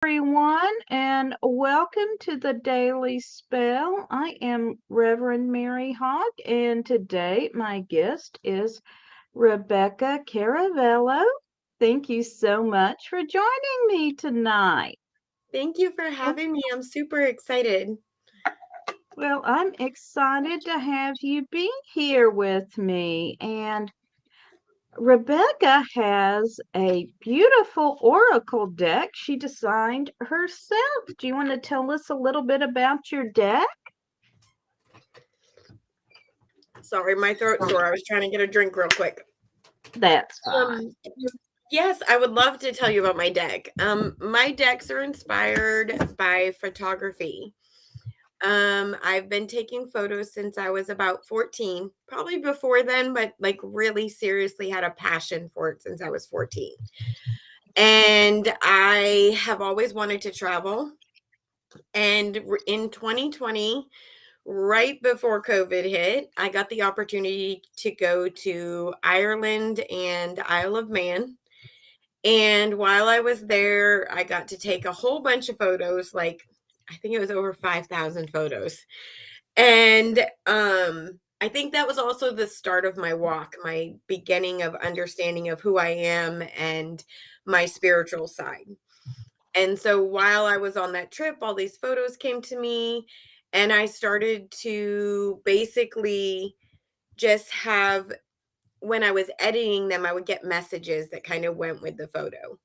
Everyone, and welcome to the Daily Spell. I am Reverend Mary Hawk, and today my guest is Rebecca Caravello. Thank you so much for joining me tonight. Thank you for having me. I'm super excited. Well, I'm excited to have you be here with me. And Rebecca has a beautiful oracle deck she designed herself. Do you want to tell us a little bit about your deck? Sorry, my throat's sore. I was trying to get a drink real quick. That's fine. Yes, I would love to tell you about my deck. My decks are inspired by photography. I've been taking photos since I was about 14, probably before then, but like really seriously had a passion for it since I was 14. And I have always wanted to travel. And in 2020, right before COVID hit, I got the opportunity to go to Ireland and Isle of Man. And while I was there, I got to take a whole bunch of photos, like I think it was over 5,000 photos. And I think that was also the start of my walk, my beginning of understanding of who I am and my spiritual side. And so while I was on that trip, all these photos came to me, and I started to basically just have, when I was editing them, I would get messages that kind of went with the photo.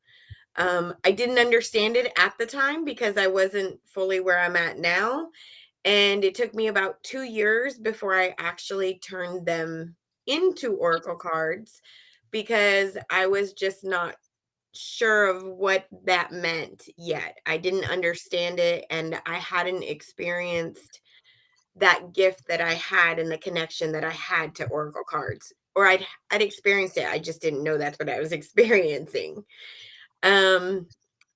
I didn't understand it at the time because I wasn't fully where I'm at now. And it took me about 2 years before I actually turned them into Oracle cards because I was just not sure of what that meant yet. I didn't understand it, and I hadn't experienced that gift that I had and the connection that I had to Oracle cards. Or I'd experienced it. I just didn't know that's what I was experiencing. Um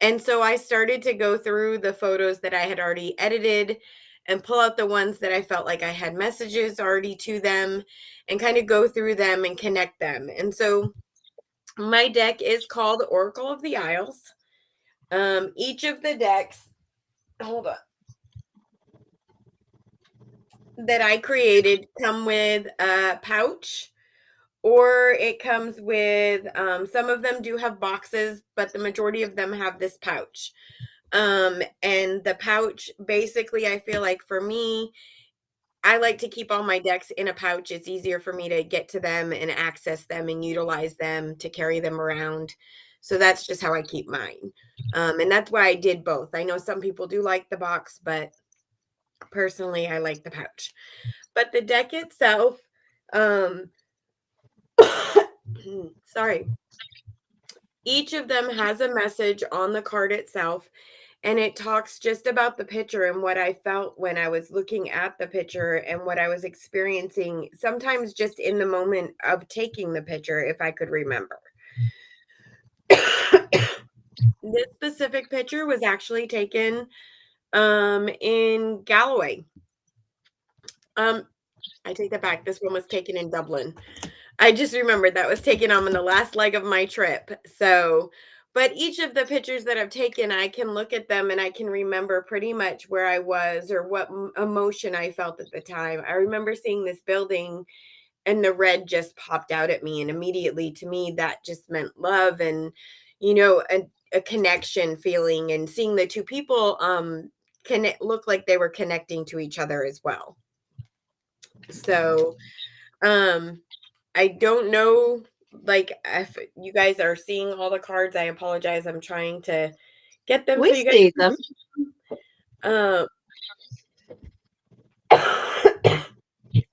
and so I started to go through the photos that I had already edited and pull out the ones that I felt like I had messages already to them and kind of go through them and connect them. And so my deck is called Oracle of the Isles. Each of the decks, hold on, that I created come with a pouch, or it comes with, some of them do have boxes, but the majority of them have this pouch. And the pouch, basically, I feel like for me, I like to keep all my decks in a pouch. It's easier for me to get to them and access them and utilize them to carry them around. So that's just how I keep mine. And that's why I did both. I know some people do like the box, but personally, I like the pouch. But the deck itself, um, sorry, each of them has a message on the card itself, and it talks just about the picture and what I felt when I was looking at the picture and what I was experiencing, sometimes just in the moment of taking the picture, if I could remember. This specific picture was actually taken in Galloway. I take that back. This one was taken in Dublin. I just remembered that was taken on the last leg of my trip. So, but each of the pictures that I've taken, I can look at them and I can remember pretty much where I was or what emotion I felt at the time. I remember seeing this building and the red just popped out at me. And immediately to me, that just meant love and, a connection feeling, and seeing the two people look like they were connecting to each other as well. So, um, I don't know, like, if you guys are seeing all the cards. I apologize. I'm trying to get them so We you guys see them. um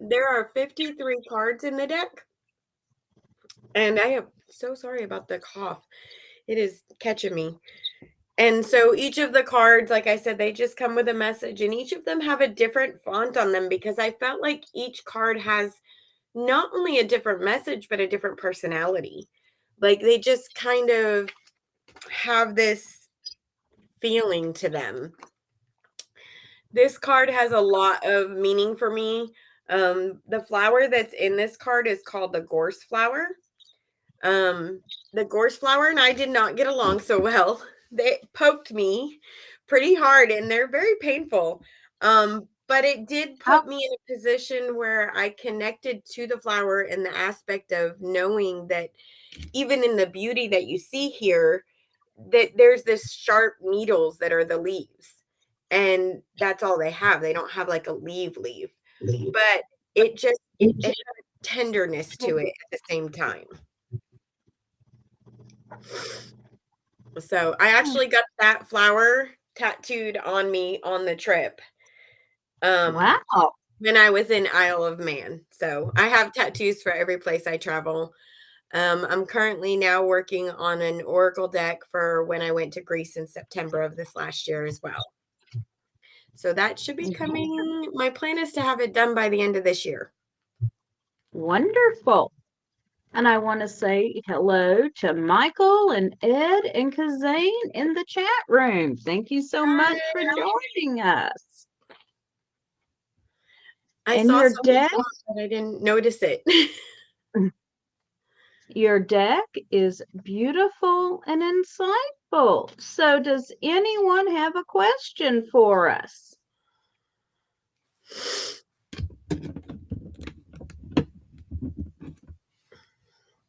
there are 53 cards in the deck, and I am so sorry about the cough. It is catching me. And so each of the cards, like I said, they just come with a message, and each of them have a different font on them because I felt like each card has not only a different message, but a different personality. Like they just kind of have this feeling to them. This card has a lot of meaning for me. The flower that's in this card is called the gorse flower. The gorse flower and I did not get along so well. they poked me pretty hard and they're very painful. But it did Oh, put me in a position where I connected to the flower in the aspect of knowing that even in the beauty that you see here, that there's this sharp needles that are the leaves. And that's all they have. They don't have like a leaf, but it just it had a tenderness to it at the same time. So I actually got that flower tattooed on me on the trip. wow. When I was in Isle of Man. So I have tattoos for every place I travel. I'm currently now working on an oracle deck for when I went to Greece in September of this last year as well. So that should be coming. My plan is to have it done by the end of this year. Wonderful. And I want to say hello to Michael and Ed and Kazane in the chat room. Thank you so much for joining us. I And saw your something deck, wrong, but I didn't notice it. your deck is beautiful and insightful. So does anyone have a question for us?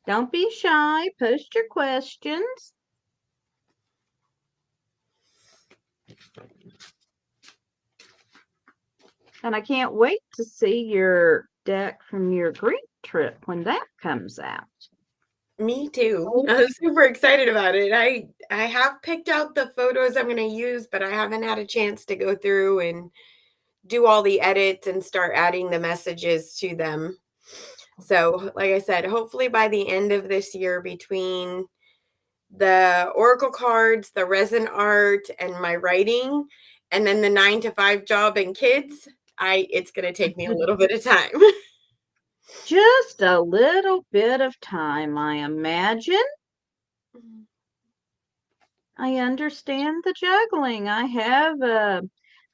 Don't be shy. Post your questions. And I can't wait to see your deck from your Greek trip when that comes out. Me too. I'm super excited about it. I have picked out the photos I'm going to use, but I haven't had a chance to go through and do all the edits and start adding the messages to them. So, like I said, hopefully by the end of this year, between the oracle cards, the resin art, and my writing, and then the 9 to 5 job and kids, it's going to take me a little bit of time. Just a little bit of time, I imagine. I understand the juggling. I have a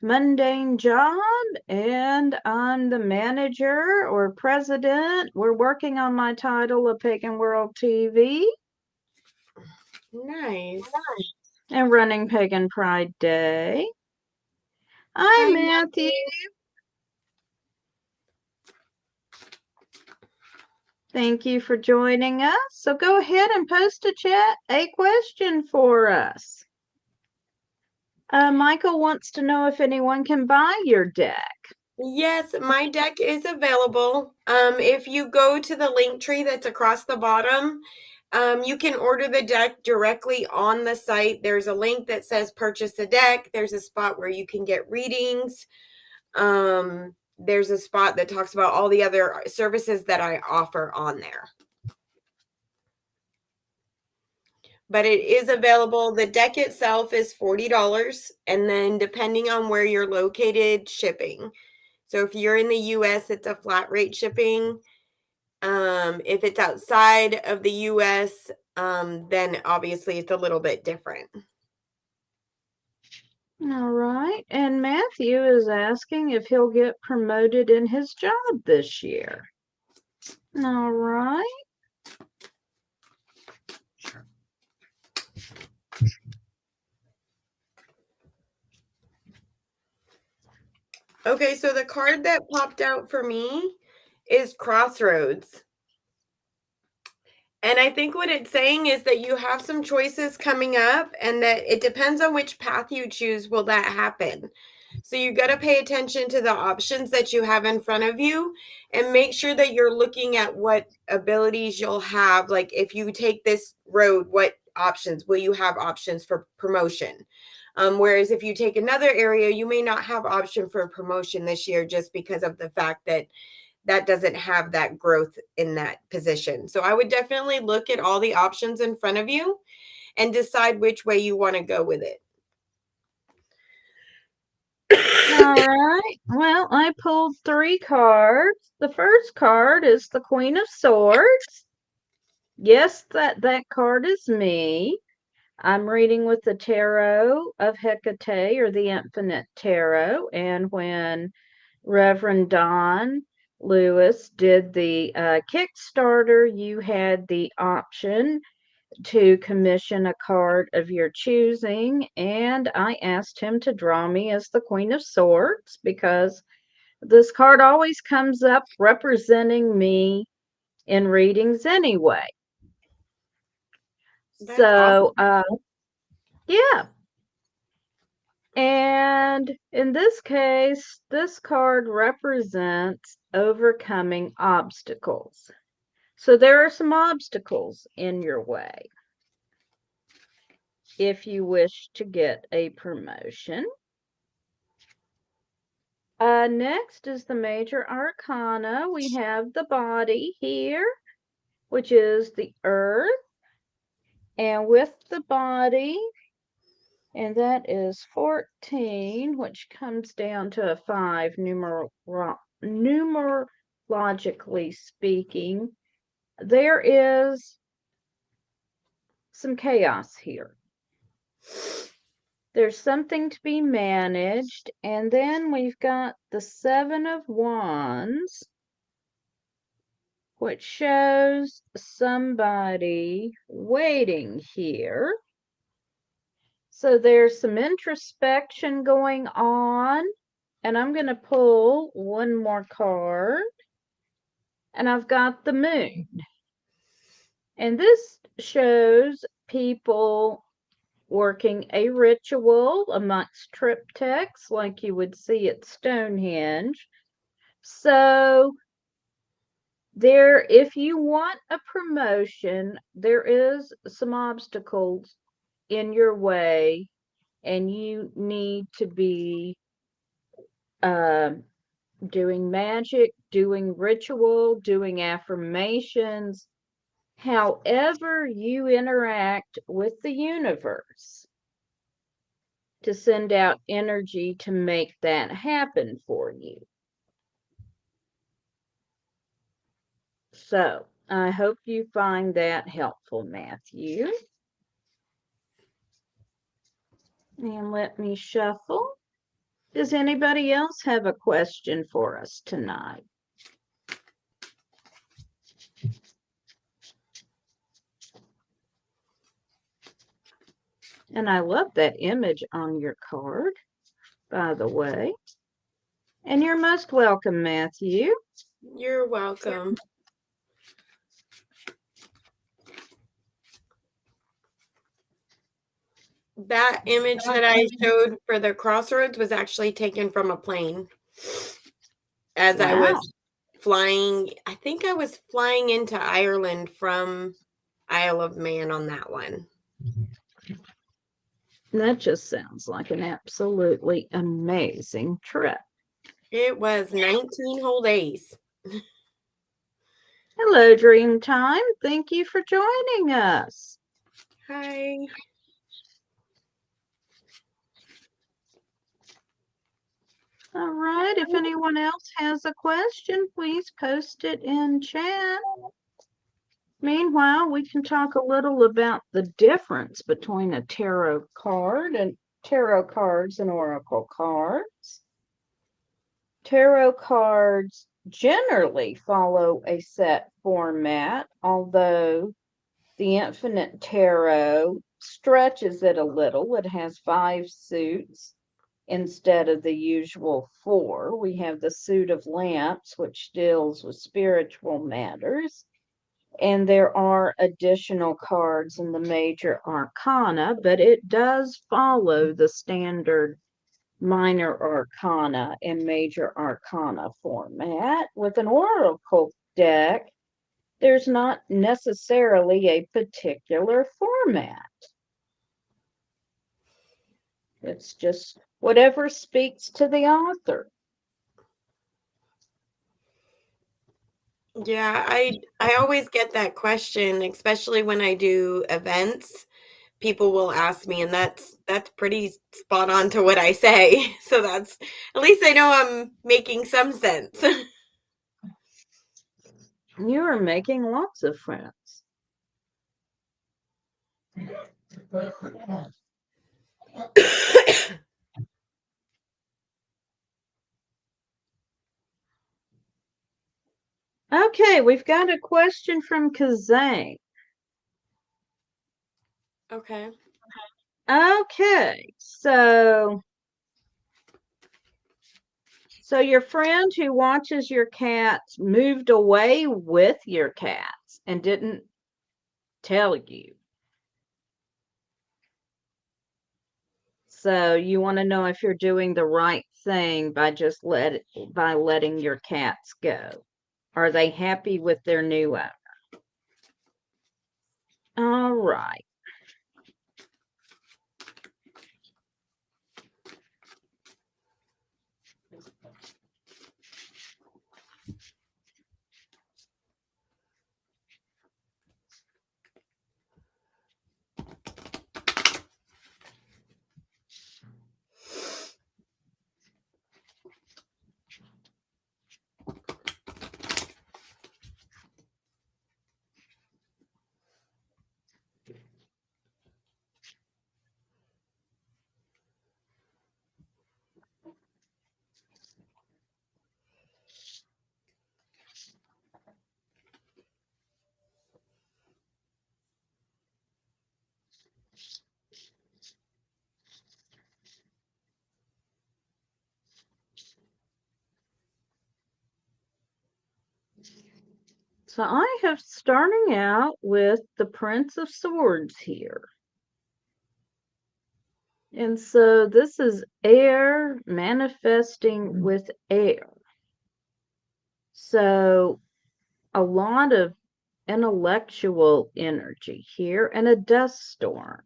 mundane job and I'm the manager or president. We're working on my title of Pagan World TV Nice. and running Pagan Pride Day. Hi, Matthew. Thank you for joining us. So go ahead and post a question for us. Michael wants to know if anyone can buy your deck. Yes, my deck is available. If you go to the link tree that's across the bottom, you can order the deck directly on the site. There's a link that says purchase a deck. There's a spot where you can get readings. There's a spot that talks about all the other services that I offer on there. But it is available. The deck itself is $40, and then depending on where you're located, shipping. So if you're in the US, it's a flat rate shipping. If it's outside of the US, then obviously it's a little bit different. All right. And Matthew is asking if he'll get promoted in his job this year. All right. Okay, so the card that popped out for me is Crossroads. And I think what it's saying is that you have some choices coming up and that it depends on which path you choose, will that happen. So you got to pay attention to the options that you have in front of you and make sure that you're looking at what abilities you'll have. Like if you take this road, what options will you have options for promotion? Whereas if you take another area, you may not have option for promotion this year just because of the fact that that doesn't have that growth in that position. So I would definitely look at all the options in front of you and decide which way you want to go with it. All right. Well, I pulled 3 cards. The first card is the Queen of Swords. Yes, that card is me. I'm reading with the Tarot of Hecate or the Infinite Tarot. And when Reverend Don Lewis did the Kickstarter, you had the option to commission a card of your choosing, and I asked him to draw me as the Queen of Swords because this card always comes up representing me in readings anyway. That's So, awesome. yeah. And in this case, this card represents overcoming obstacles. So there are some obstacles in your way. If you wish to get a promotion. Next is the major arcana. We have the body here, which is the earth. And with the body, and that is 14, which comes down to a 5 numerologically speaking. There is some chaos here. There's something to be managed. And then we've got the 7 of Wands, which shows somebody waiting here. So there's some introspection going on. And I'm going to pull one more card. And I've got the moon. And this shows people working a ritual amongst triptychs like you would see at Stonehenge. So there, if you want a promotion, there is some obstacles in your way, and you need to be doing magic, doing ritual, doing affirmations, however you interact with the universe to send out energy to make that happen for you. So I hope you find that helpful, Matthew. And let me shuffle. Does anybody else have a question for us tonight? And I love that image on your card, by the way. And you're most welcome, Matthew. You're welcome. That image that I showed for the crossroads was actually taken from a plane as I was flying. I think I was flying into Ireland from Isle of Man on that one. That just sounds like an absolutely amazing trip. It was 19 whole days. Hello, Dreamtime. Thank you for joining us. Hi. All right. If anyone else has a question, please post it in chat. Meanwhile, we can talk a little about the difference between a tarot card and tarot cards and oracle cards. Tarot cards generally follow a set format, although the Infinite Tarot stretches it a little. It has 5 suits instead of the usual 4. We have the suit of lamps, which deals with spiritual matters. And there are additional cards in the major arcana, but it does follow the standard minor arcana and major arcana format. With an oracle deck, there's not necessarily a particular format. It's just whatever speaks to the author. Yeah, I always get that question, especially when I do events. People will ask me, and that's pretty spot on to what I say. So that's, at least I know I'm making some sense. You are making lots of friends. Okay, we've got a question from Kazang. Okay. Okay, so your friend who watches your cats moved away with your cats and didn't tell you. So you want to know if you're doing the right thing by by letting your cats go. Are they happy with their new owner? All right. So I have starting out with the Prince of Swords here. And so this is air manifesting with air. So a lot of intellectual energy here and a dust storm.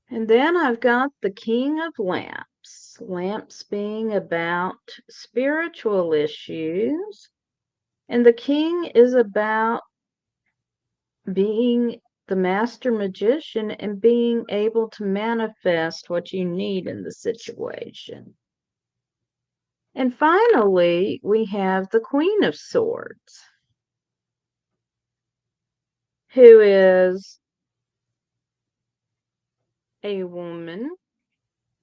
And then I've got the King of Lamps, lamps being about spiritual issues. And the king is about being the master magician and being able to manifest what you need in the situation. And finally, we have the Queen of Swords, who is a woman.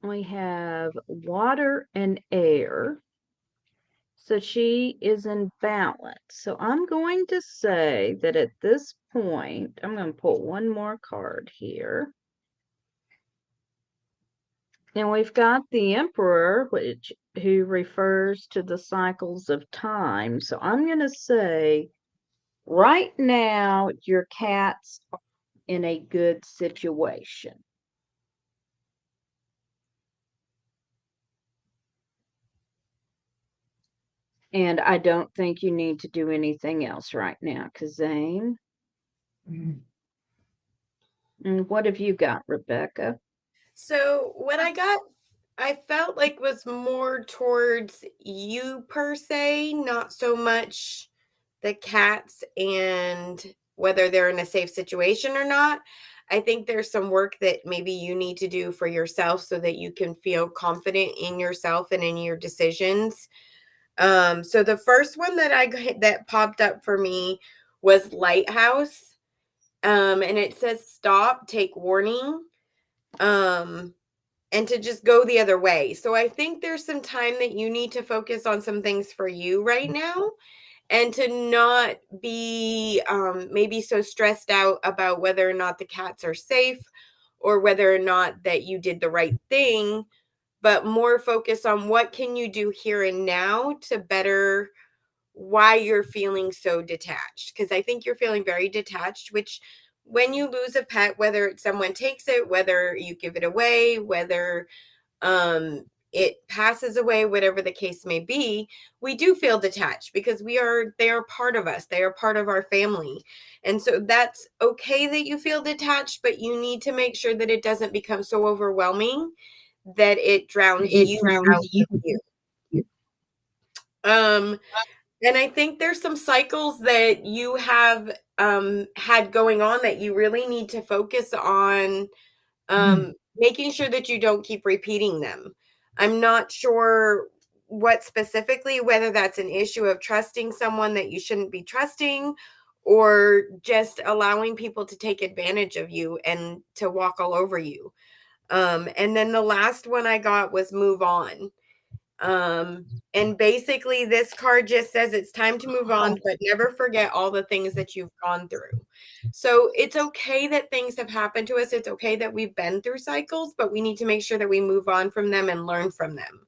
We have water and air. So she is in balance. So I'm going to say that at this point, I'm going to pull one more card here. And we've got the Emperor, who refers to the cycles of time. So I'm going to say right now your cat's in a good situation. And I don't think you need to do anything else right now, Kazane. And what have you got, Rebecca? So what I got, I felt like was more towards you per se, not so much the cats and whether they're in a safe situation or not. I think there's some work that maybe you need to do for yourself so that you can feel confident in yourself and in your decisions. So the first one that popped up for me was Lighthouse. And it says stop, take warning. And to just go the other way. So I think there's some time that you need to focus on some things for you right now and to not be maybe so stressed out about whether or not the cats are safe or whether or not that you did the right thing, but more focus on what can you do here and now to better why you're feeling so detached. Because I think you're feeling very detached, which when you lose a pet, whether it's someone takes it, whether you give it away, whether it passes away, whatever the case may be, we do feel detached because they are part of us. They are part of our family. And so that's okay that you feel detached, but you need to make sure that it doesn't become so overwhelming that it drowns you out of you. Um, and I think there's some cycles that you have had going on that you really need to focus on making sure that you don't keep repeating them. I'm not sure what specifically, whether that's an issue of trusting someone that you shouldn't be trusting or just allowing people to take advantage of you and to walk all over you. And then the last one I got was move on. And basically, this card just says it's time to move on, but never forget all the things that you've gone through. So it's okay that things have happened to us. It's okay that we've been through cycles, but we need to make sure that we move on from them and learn from them.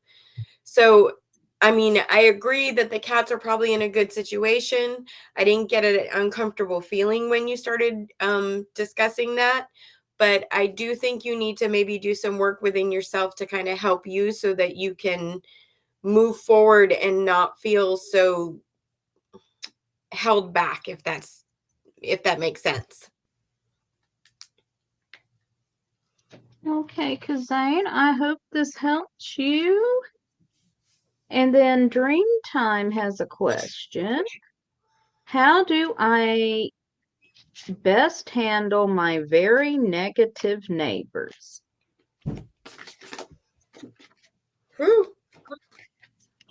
So, I mean, I agree that the cats are probably in a good situation. I didn't get an uncomfortable feeling when you started discussing that. But I do think you need to maybe do some work within yourself to kind of help you so that you can move forward and not feel so held back, if that makes sense. Okay, Kazane, I hope this helps you. And then Dreamtime has a question. How do I best handle my very negative neighbors? Whew.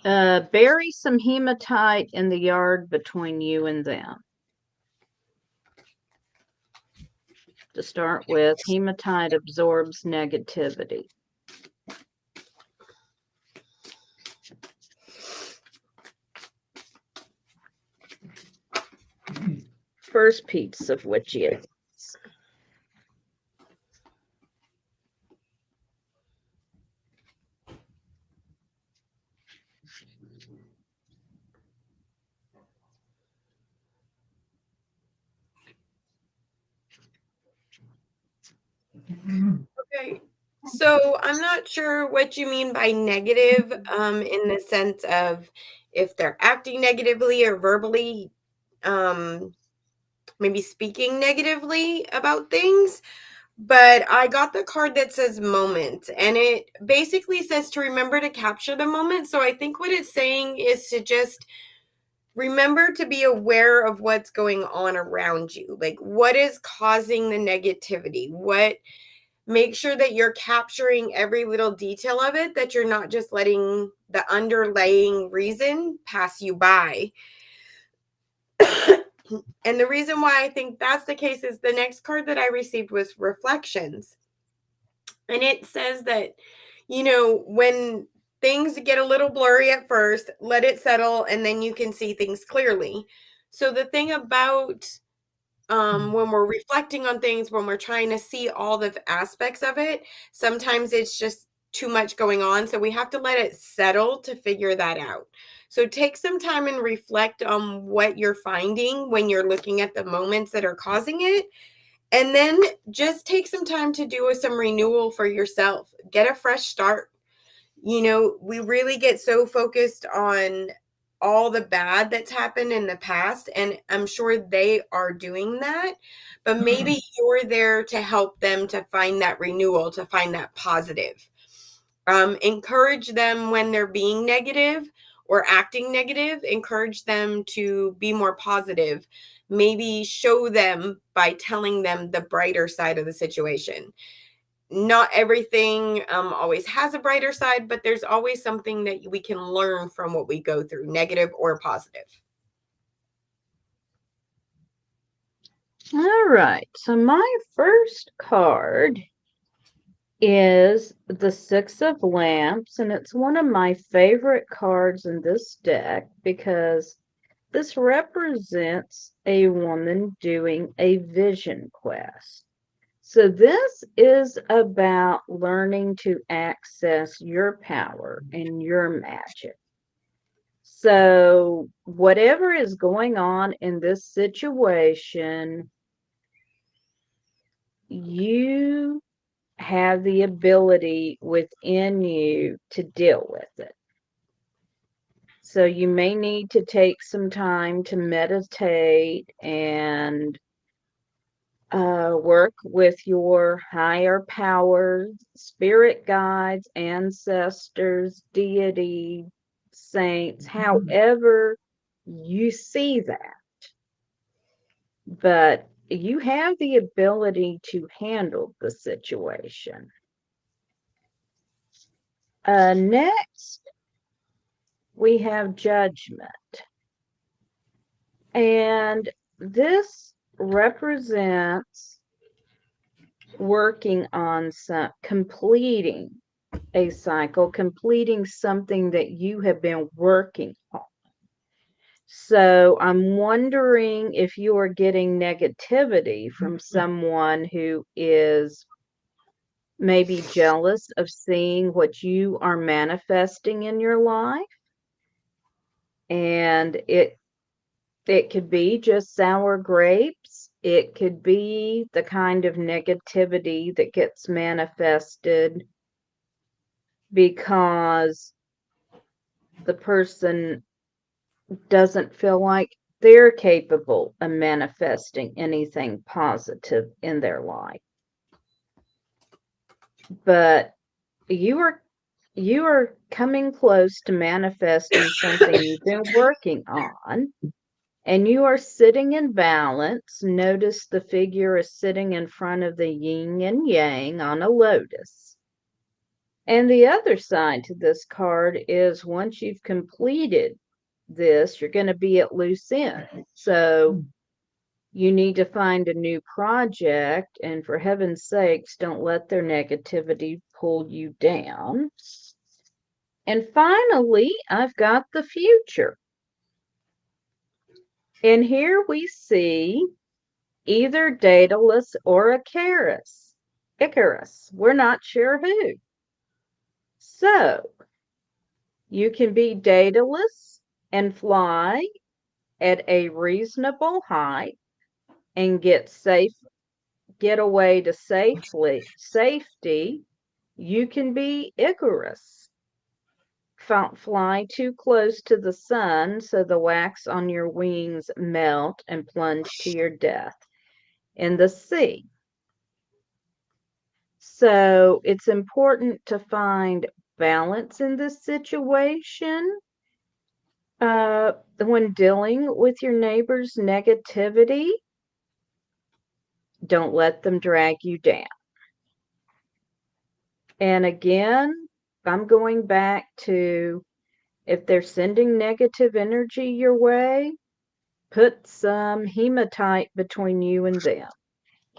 Bury some hematite in the yard between you and them. To start with, hematite absorbs negativity. First piece of witchy advice. Okay. So I'm not sure what you mean by negative, in the sense of if they're acting negatively or verbally, maybe speaking negatively about things. But I got the card that says moment, and it basically says to remember to capture the moment. So I think what it's saying is to just remember to be aware of what's going on around you. Like, what is causing the negativity? Make sure that you're capturing every little detail of it, that you're not just letting the underlying reason pass you by. And the reason why I think that's the case is the next card that I received was reflections. And it says that, when things get a little blurry at first, let it settle and then you can see things clearly. So the thing about when we're reflecting on things, when we're trying to see all the aspects of it, sometimes it's just too much going on. So we have to let it settle to figure that out. So take some time and reflect on what you're finding when you're looking at the moments that are causing it. And then just take some time to do some renewal for yourself. Get a fresh start. We really get so focused on all the bad that's happened in the past, and I'm sure they are doing that, but maybe you're there to help them to find that renewal, to find that positive. Encourage them when they're being negative or acting negative. Encourage them to be more positive. Maybe show them by telling them the brighter side of the situation. Not everything always has a brighter side, but there's always something that we can learn from what we go through, negative or positive. All right, so my first card is the Six of Lamps, and it's one of my favorite cards in this deck because this represents a woman doing a vision quest. So this is about learning to access your power and your magic. So whatever is going on in this situation, you have the ability within you to deal with it. So you may need to take some time to meditate and work with your higher powers, spirit guides, ancestors, deity, saints, however you see that. But you have the ability to handle the situation. Next, we have Judgment. And this represents working on completing a cycle, completing something that you have been working on. So I'm wondering if you are getting negativity from someone who is maybe jealous of seeing what you are manifesting in your life. And it could be just sour grapes. It could be the kind of negativity that gets manifested because the person doesn't feel like they're capable of manifesting anything positive in their life. But you are coming close to manifesting something you've been working on, and you are sitting in balance. Notice the figure is sitting in front of the yin and yang on a lotus. And the other side to this card is once you've completed this, you're going to be at loose end. So you need to find a new project, and for heaven's sakes, don't let their negativity pull you down. And finally, I've got the future. And here we see either Daedalus or Icarus. We're not sure who. So you can be Daedalus and fly at a reasonable height and get away to safety. You can be Icarus. Fly too close to the sun so the wax on your wings melt and plunge to your death in the sea. So it's important to find balance in this situation. When dealing with your neighbor's negativity, don't let them drag you down. And again, I'm going back to, if they're sending negative energy your way, put some hematite between you and them.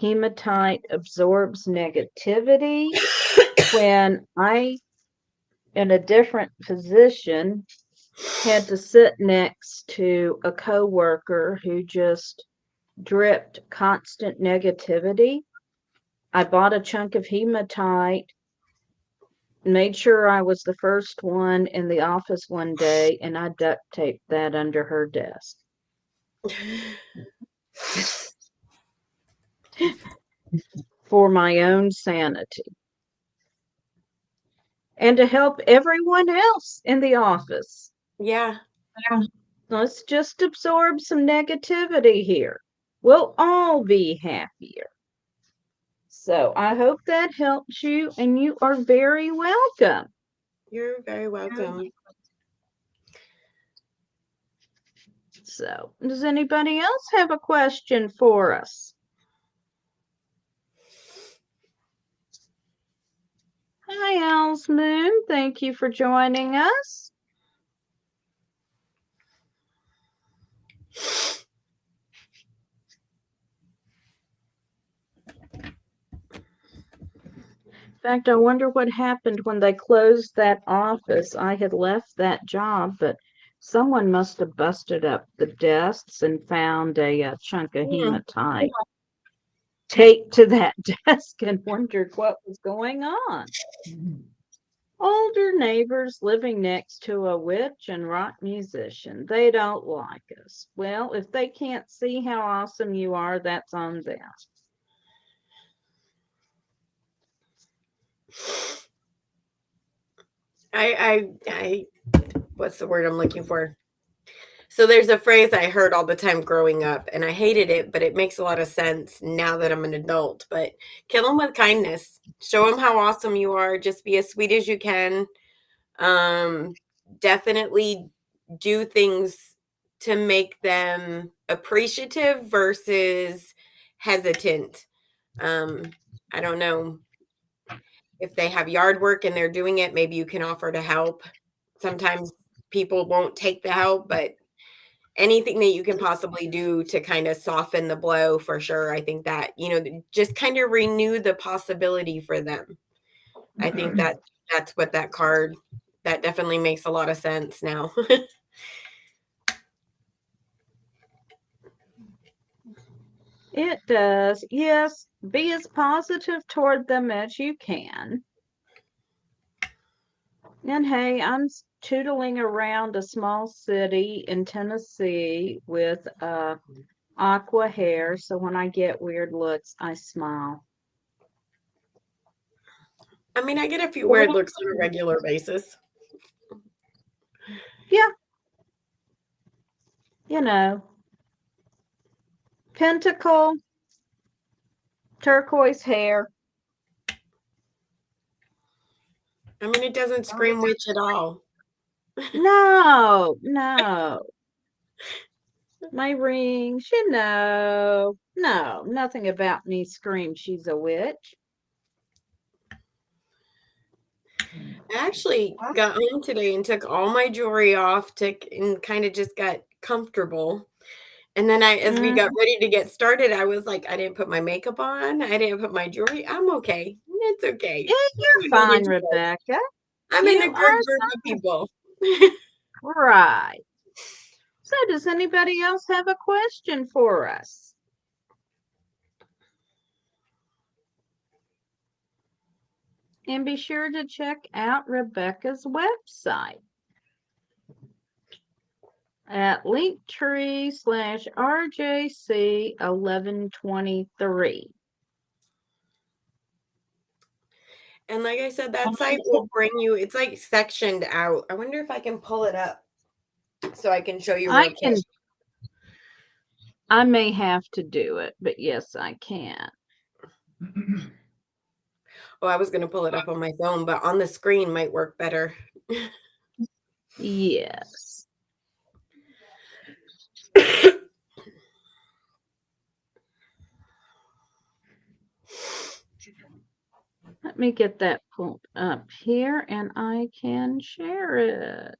Hematite absorbs negativity. When I, in a different position, had to sit next to a coworker who just dripped constant negativity, I bought a chunk of hematite, made sure I was the first one in the office one day, and I duct taped that under her desk. For my own sanity. And to help everyone else in the office. Yeah. Let's just absorb some negativity here. We'll all be happier. So I hope that helps you, and you are very welcome. You're very welcome. So, does anybody else have a question for us? Hi, Al's Moon. Thank you for joining us. In fact, I wonder what happened when they closed that office. I had left that job, but someone must have busted up the desks and found a chunk of hematite taped to that desk and wondered what was going on. Older neighbors living next to a witch and rock musician. They don't like us. Well, if they can't see how awesome you are, that's on them. I what's the word I'm looking for? So there's a phrase I heard all the time growing up, and I hated it, but it makes a lot of sense now that I'm an adult. But kill them with kindness. Show them how awesome you are. Just be as sweet as you can. Definitely do things to make them appreciative versus hesitant. I don't know if they have yard work and they're doing it, maybe you can offer to help. Sometimes people won't take the help, but anything that you can possibly do to kind of soften the blow, for sure. I think that, just kind of renew the possibility for them. I think that that's what that definitely makes a lot of sense now. It does. Yes, be as positive toward them as you can. And hey, I'm tootling around a small city in Tennessee with aqua hair, so when I get weird looks, I smile. I mean, I get a few weird looks on a regular basis. Yeah. You know, pentacle, turquoise hair. I mean, it doesn't scream witch at all. No, no. My rings, no, nothing about me screams she's a witch. I actually got home today and took all my jewelry off, and kind of just got comfortable. And then as we got ready to get started, I was like, I didn't put my makeup on. I didn't put my jewelry. I'm okay. It's okay. Yeah, you're fine, Rebecca. I'm in a You good are group of people. right. So does anybody else have a question for us? And be sure to check out Rebecca's website at linktree/RJC1123. And like I said, that site will bring you, it's like sectioned out. I wonder if I can pull it up so I can show you real quick. I may have to do it, but yes, I can. Oh, I was going to pull it up on my phone, but on the screen might work better. Yes. Let me get that pulled up here and I can share it.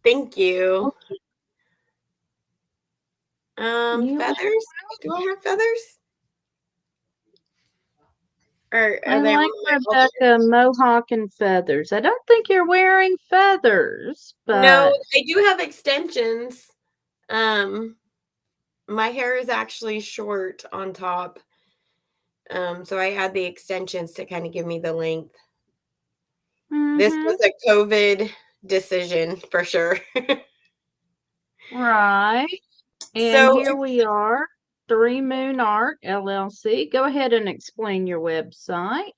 Thank you. Okay. Feathers? Do I have feathers? Or I like Rebecca Mohawk and feathers. I don't think you're wearing feathers, but no, I do have extensions. My hair is actually short on top. So I add the extensions to kind of give me the length. This was a COVID decision for sure. Right. And So here we are, 3 Moon Art LLC. Go ahead and explain your website.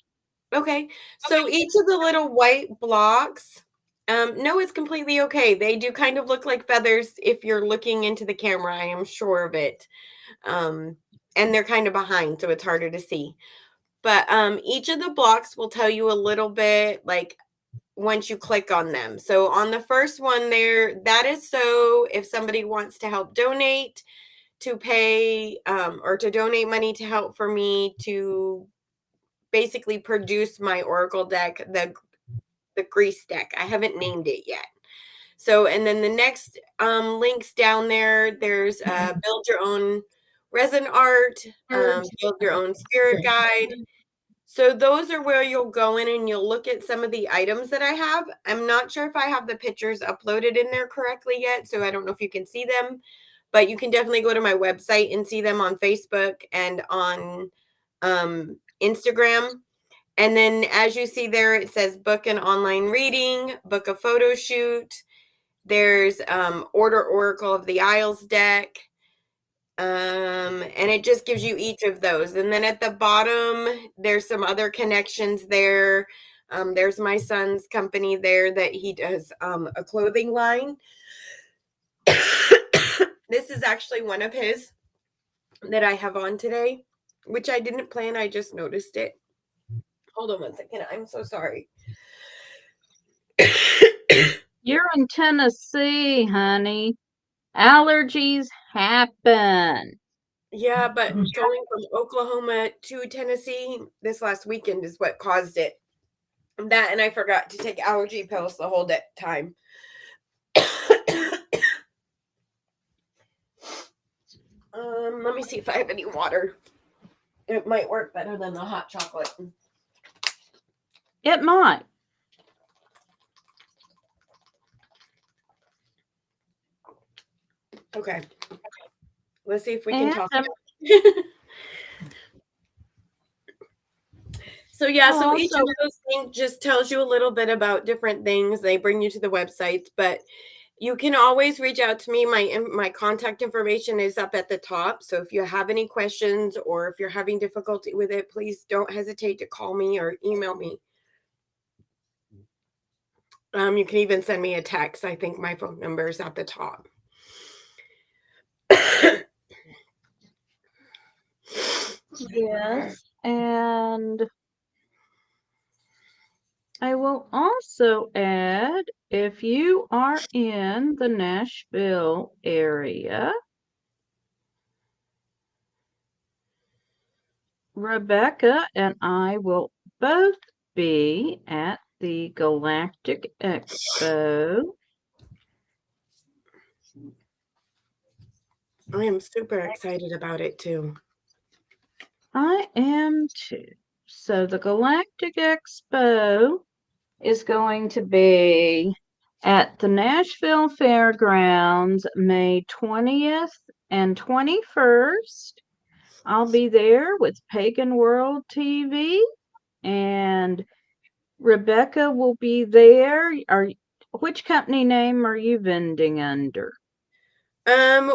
okay. So each of the little white blocks, no, it's completely okay. They do kind of look like feathers if you're looking into the camera. I am sure of it. And they're kind of behind, so it's harder to see. But each of the blocks will tell you a little bit, like once you click on them. So on the first one there, that is so if somebody wants to help donate, to pay or to donate money to help for me to basically produce my Oracle deck, the grease deck. I haven't named it yet. So, and then the next links down there, there's build your own resin art, build your own spirit guide. So those are where you'll go in and you'll look at some of the items that I have. I'm not sure if I have the pictures uploaded in there correctly yet, so I don't know if you can see them, but you can definitely go to my website and see them on Facebook and on Instagram. And then as you see there, it says book an online reading, book a photo shoot. There's order Oracle of the Isles deck. And it just gives you each of those. And then at the bottom, there's some other connections there. There's my son's company there that he does a clothing line. This is actually one of his that I have on today, which I didn't plan. I just noticed it. Hold on 1 second. I'm so sorry. You're in Tennessee, honey. Allergies happen. Yeah, but going from Oklahoma to Tennessee this last weekend is what caused it. That, and I forgot to take allergy pills the whole time. Let me see if I have any water. It might work better than the hot chocolate. It might. Okay. Let's see if we can And talk now. So yeah, so each of those things just tells you a little bit about different things. They bring you to the websites, but you can always reach out to me. My contact information is up at the top. So if you have any questions or if you're having difficulty with it, please don't hesitate to call me or email me. You can even send me a text. I think my phone number is at the top. Yes, and I will also add, if you are in the Nashville area, Rebecca and I will both be at the Galactic Expo. I am super excited about it too. I am too. So the Galactic Expo is going to be at the Nashville Fairgrounds, May 20th and 21st. I'll be there with Pagan World TV, and Rebecca will be there. Which company name are you vending under?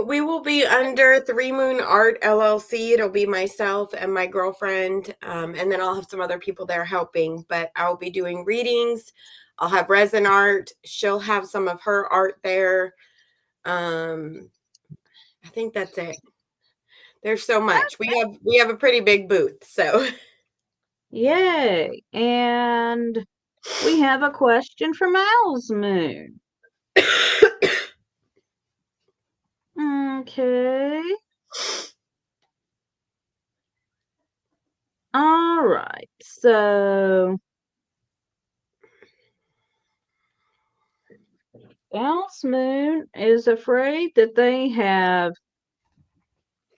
We will be under 3 Moon Art LLC. It'll be myself and my girlfriend, and then I'll have some other people there helping. But I'll be doing readings. I'll have resin art. She'll have some of her art there. I think that's it. There's so much. We have a pretty big booth, so. Yay! And we have a question from Owl's Moon. Okay. All right. So Owl's Moon is afraid that they have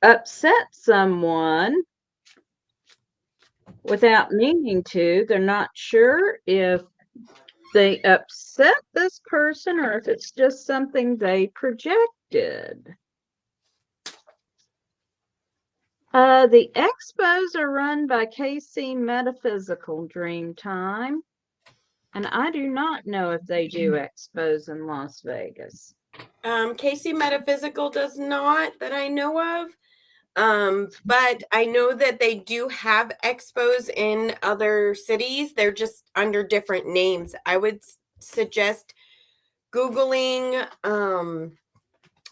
upset someone without meaning to. They're not sure if they upset this person or if it's just something they projected. The expos are run by KC Metaphysical Dreamtime, and I do not know if they do expos in Las Vegas. KC Metaphysical does not, that I know of. But I know that they do have expos in other cities. They're just under different names. I would suggest Googling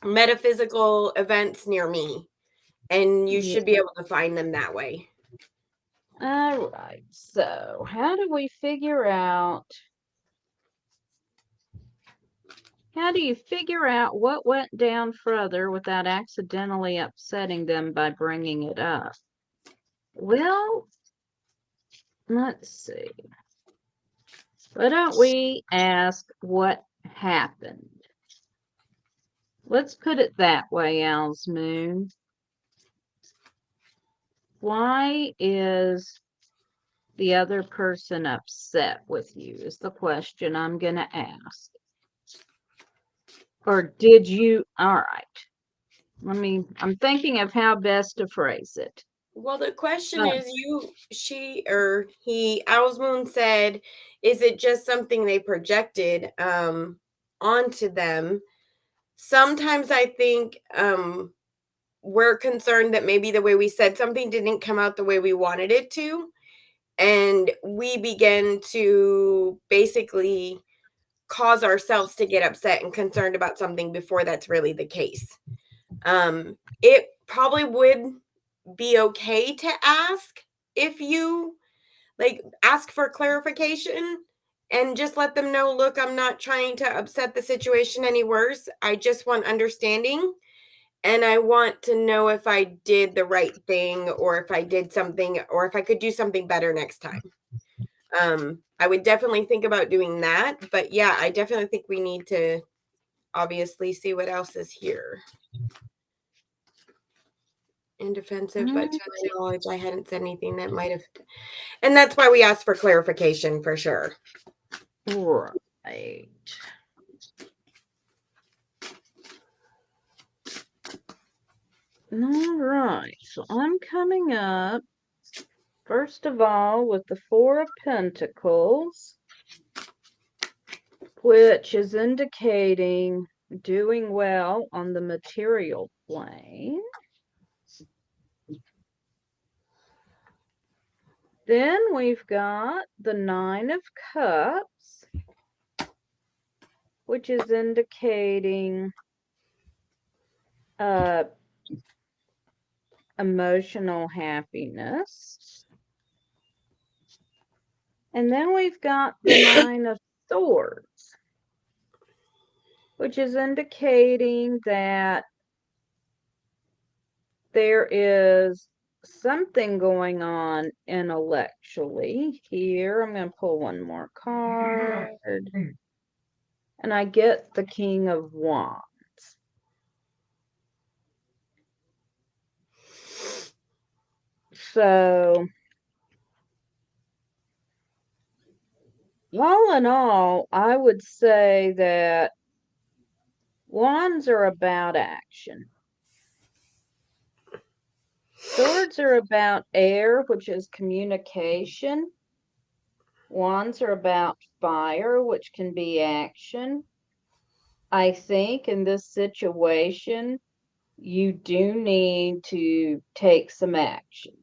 metaphysical events near me, and you should be able to find them that way. All right. So how do we figure out How do you figure out what went down further without accidentally upsetting them by bringing it up? Well, let's see. Why don't we ask what happened? Let's put it that way, Owl's Moon. Why is the other person upset with you is the question I'm going to ask. Or did you? All right. I'm thinking of how best to phrase it. Well, the question is she or he, Owl's Moon said, is it just something they projected onto them? Sometimes I think we're concerned that maybe the way we said something didn't come out the way we wanted it to. And we begin to basically cause ourselves to get upset and concerned about something before that's really the case. It probably would be okay to ask if you ask for clarification and just let them know, look, I'm not trying to upset the situation any worse. I just want understanding. And I want to know if I did the right thing or if I did something or if I could do something better next time. I would definitely think about doing that. But yeah, I definitely think we need to obviously see what else is here. and defensive, but to my knowledge, I hadn't said anything that might have. And that's why we asked for clarification for sure. Right. All right. So I'm coming up, first of all, with the Four of Pentacles, which is indicating doing well on the material plane. Then we've got the Nine of Cups, which is indicating emotional happiness. And then we've got the Nine of Swords, which is indicating that there is something going on intellectually here. I'm going to pull one more card. And I get the King of Wands. So, all in all, I would say that Wands are about action. Swords are about air, which is communication. Wands are about fire, which can be action. I think in this situation, you do need to take some action.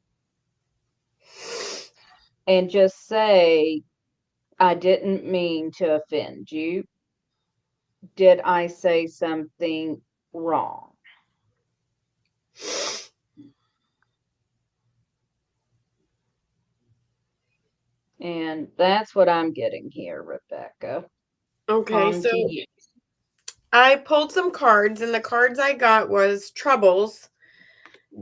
And just say, I didn't mean to offend you. Did I say something wrong? And that's what I'm getting here, Rebecca. Okay, so I pulled some cards, and the cards I got was troubles.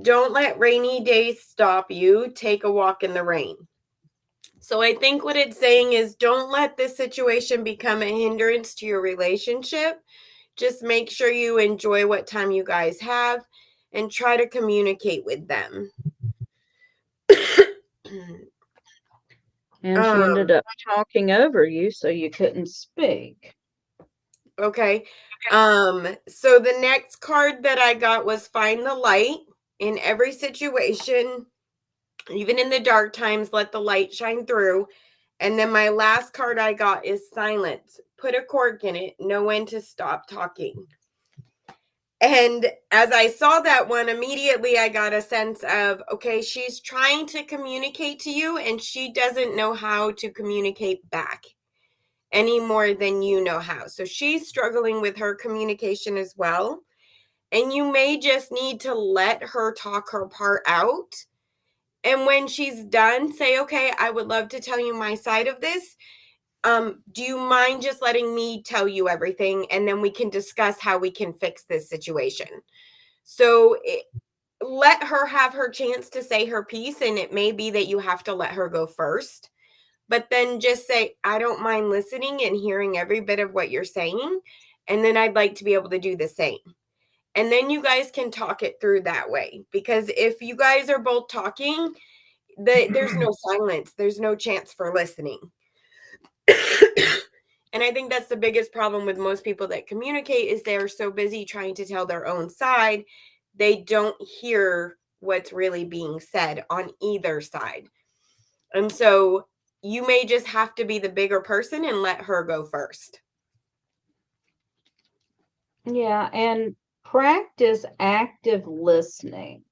Don't let rainy days stop you. Take a walk in the rain. So I think what it's saying is don't let this situation become a hindrance to your relationship. Just make sure you enjoy what time you guys have and try to communicate with them. And she ended up talking over you, so you couldn't speak. Okay. So the next card that I got was find the light in every situation. Even in the dark times, let the light shine through. And then my last card I got is silence. Put a cork in it. Know when to stop talking. And as I saw that one, immediately I got a sense of, okay, she's trying to communicate to you and she doesn't know how to communicate back any more than you know how. So she's struggling with her communication as well. And you may just need to let her talk her part out. And when she's done, say, okay, I would love to tell you my side of this. Do you mind just letting me tell you everything? And then we can discuss how we can fix this situation. So let her have her chance to say her piece. And it may be that you have to let her go first. But then just say, I don't mind listening and hearing every bit of what you're saying. And then I'd like to be able to do the same. And then you guys can talk it through that way. Because if you guys are both talking, there's no silence. There's no chance for listening. And I think that's the biggest problem with most people that communicate is they're so busy trying to tell their own side. They don't hear what's really being said on either side. And so you may just have to be the bigger person and let her go first. Yeah, and practice active listening,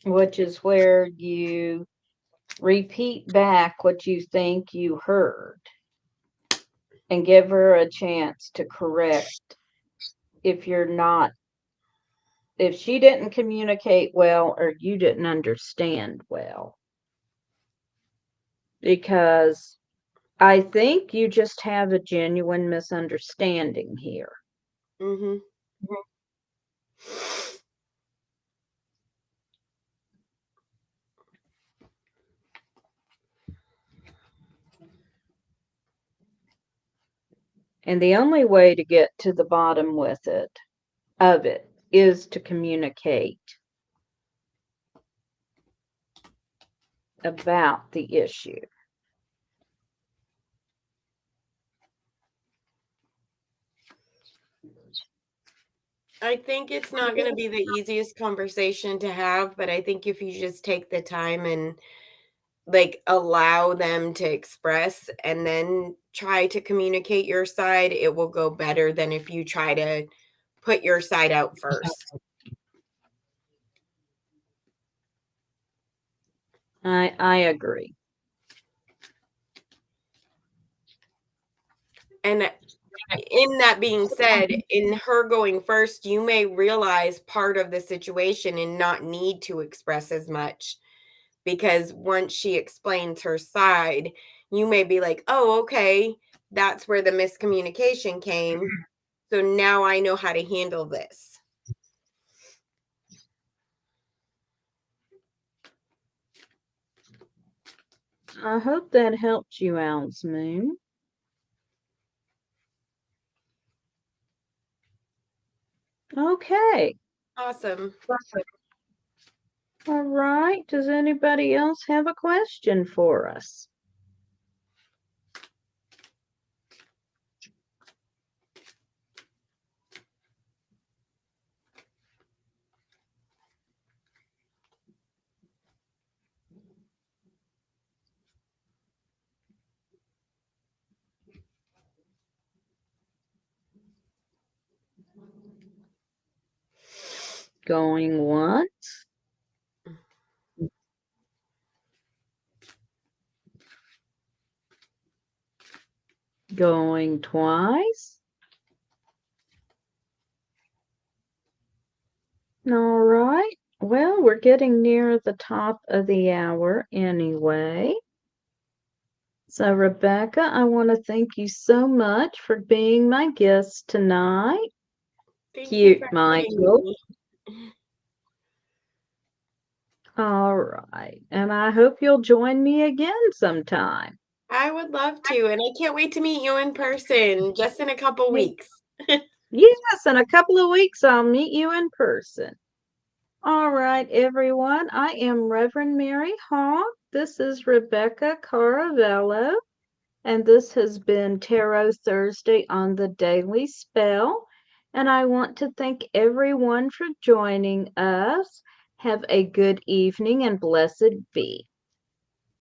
which is where you repeat back what you think you heard and give her a chance to correct if she didn't communicate well or you didn't understand well. Because I think you just have a genuine misunderstanding here. Mm-hmm. And the only way to get to the bottom of it is to communicate. about the issue. I think it's not going to be the easiest conversation to have, but I think if you just take the time and like allow them to express and then try to communicate your side, it will go better than if you try to put your side out first. I agree. And in that being said, in her going first, you may realize part of the situation and not need to express as much because once she explains her side, you may be like, oh, okay, that's where the miscommunication came. So now I know how to handle this. I hope that helped you, Owl's Moon. Okay. Awesome. All right. Does anybody else have a question for us? Going once. Going twice. All right. Well, we're getting near the top of the hour anyway. So, Rebecca, I want to thank you so much for being my guest tonight. Thank you Cute, for having Michael. me. All right. And I hope you'll join me again sometime. I would love to, and I can't wait to meet you in person just in a couple weeks. Yes, in a couple of weeks, I'll meet you in person. All right, everyone. I am Reverend Mary Hawk. This is Rebecca Caravello, and this has been Tarot Thursday on the Daily Spell. And I want to thank everyone for joining us. Have a good evening and blessed be.